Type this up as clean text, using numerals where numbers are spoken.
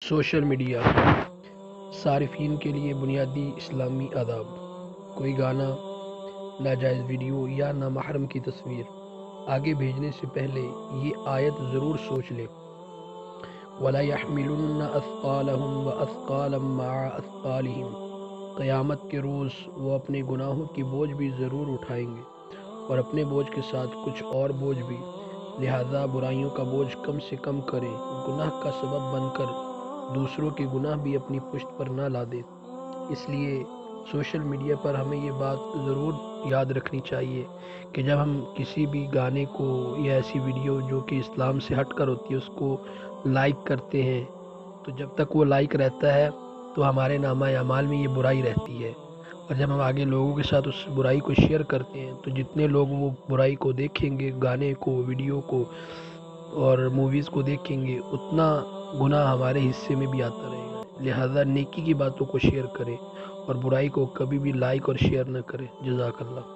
Social media صارفین کے لیے بنیادی اسلامی آداب۔ کوئی گانا، ناجائز ویڈیو یا نامحرم کی تصویر آگے بھیجنے سے پہلے یہ آیت ضرور سوچ لیں۔ وَلَا يَحْمِلُنَّ أَثْقَالَهُمْ وَأَثْقَالًا مَعَ أَثْقَالِهِمْ۔ قیامت کے روز وہ اپنے گناہوں کی بوجھ بھی ضرور اٹھائیں گے اور اپنے بوجھ کے ساتھ کچھ اور بوجھ بھی، لہذا برائیوں کا بوجھ کم سے کم کریں، گناہ کا سبب بن کر دوسروں کے گناہ بھی اپنی پشت پر نہ لا دیں۔ اس لیے سوشل میڈیا پر ہمیں یہ بات ضرور یاد رکھنی چاہیے کہ جب ہم کسی بھی گانے کو یا ایسی ویڈیو جو کہ اسلام سے ہٹ کر ہوتی ہے اس کو لائک کرتے ہیں تو جب تک وہ لائک رہتا ہے تو ہمارے نامہ اعمال میں یہ برائی رہتی ہے، اور جب ہم آگے لوگوں کے ساتھ اس برائی کو شیئر کرتے ہیں تو جتنے لوگ وہ برائی کو دیکھیں گے، گانے کو، ویڈیو کو اور موویز کو دیکھیں گے، اتنا گناہ ہمارے حصے میں بھی آتا رہے گا۔ لہذا نیکی کی باتوں کو شیئر کریں اور برائی کو کبھی بھی لائک اور شیئر نہ کریں۔ جزاک اللہ۔